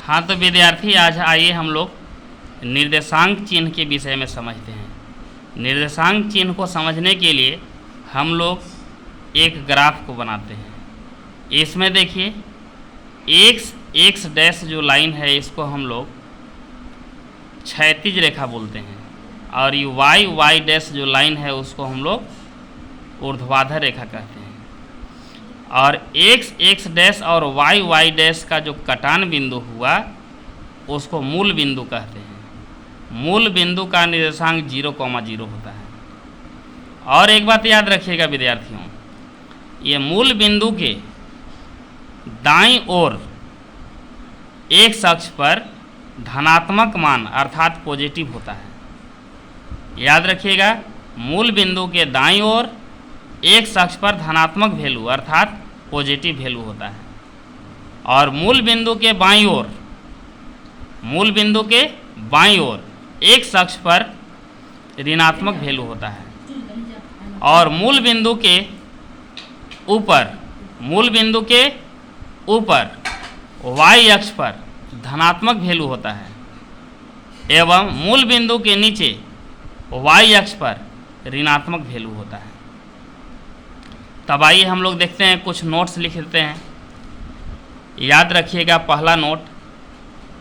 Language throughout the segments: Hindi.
हाँ तो विद्यार्थी, आज आइए हम लोग निर्देशांक चिन्ह के विषय में समझते हैं। निर्देशांक चिन्ह को समझने के लिए हम लोग एक ग्राफ को बनाते हैं। इसमें देखिए एक्स डैश जो लाइन है इसको हम लोग क्षैतिज रेखा बोलते हैं, और ये वाई डैश जो लाइन है उसको हम लोग ऊर्ध्वाधर रेखा कहते हैं। और एक्स डैश और वाई डैश का जो कटान बिंदु हुआ उसको मूल बिंदु कहते हैं। मूल बिंदु का निर्देशांक 0,0 होता है। और एक बात याद रखिएगा विद्यार्थियों, ये मूल बिंदु के दाईं ओर एक्स अक्ष पर धनात्मक मान अर्थात पॉजिटिव होता है। याद रखिएगा, मूल बिंदु के दाईं ओर एक्स अक्ष पर धनात्मक वैल्यू अर्थात पॉजिटिव वैल्यू होता है, और मूल बिंदु के बाईं ओर एक्स अक्ष पर ऋणात्मक वैल्यू होता है, और मूल बिंदु के ऊपर वाई अक्ष पर धनात्मक वैल्यू होता है, एवं मूल बिंदु के नीचे वाई अक्ष पर ऋणात्मक वैल्यू होता है। तब आइए हम लोग देखते हैं, कुछ नोट्स लिख देते हैं। याद रखिएगा, पहला नोट,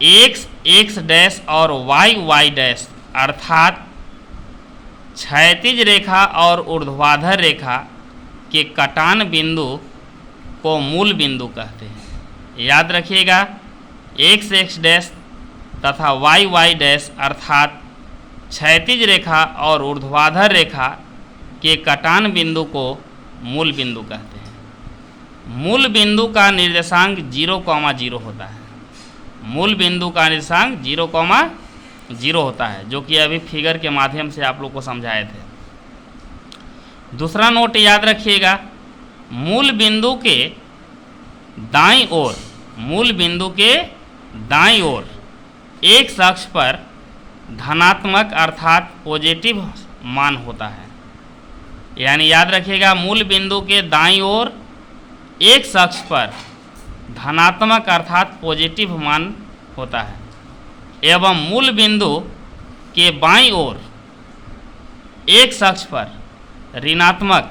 एक्स डैश और वाई डैश अर्थात क्षैतिज रेखा और ऊर्ध्वाधर रेखा के कटान बिंदु को मूल बिंदु कहते हैं। याद रखिएगा, एक्स डैश तथा वाई डैश अर्थात क्षैतिज रेखा और ऊर्ध्वाधर रेखा के कटान बिंदु को मूल बिंदु कहते हैं। मूल बिंदु का निर्देशांक 0,0 होता है। मूल बिंदु का निर्देशांक 0,0 होता है, जो कि अभी फिगर के माध्यम से आप लोग को समझाए थे। दूसरा नोट याद रखिएगा, मूल बिंदु के दाईं ओर एक्स अक्ष पर धनात्मक अर्थात पॉजिटिव मान होता है। यानी याद रखिएगा, मूल बिंदु के दाईं ओर एक्स अक्ष पर धनात्मक अर्थात पॉजिटिव मान होता है, एवं मूल बिंदु के बाईं ओर एक्स अक्ष पर ऋणात्मक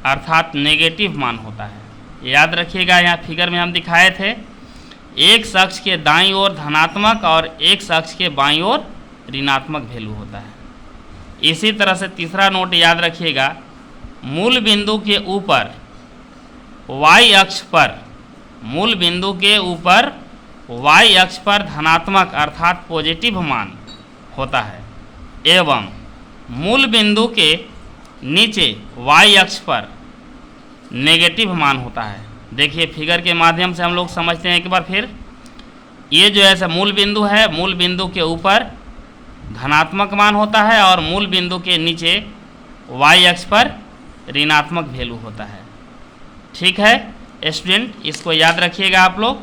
अर्थात नेगेटिव मान होता है। याद रखिएगा, यहाँ फिगर में हम दिखाए थे, एक्स अक्ष के दाईं ओर धनात्मक और एक्स अक्ष के बाईं ओर ऋणात्मक वैल्यू होता है। इसी तरह से तीसरा नोट याद रखिएगा, मूल बिंदु के ऊपर वाई अक्ष पर धनात्मक अर्थात पॉजिटिव मान होता है, एवं मूल बिंदु के नीचे वाई अक्ष पर नेगेटिव मान होता है। देखिए फिगर के माध्यम से हम लोग समझते हैं एक बार फिर। ये जो ऐसा मूल बिंदु है, मूल बिंदु के ऊपर धनात्मक मान होता है और मूल बिंदु के नीचे वाई अक्ष पर ऋणात्मक वैल्यू होता है। ठीक है स्टूडेंट, इसको याद रखिएगा आप लोग।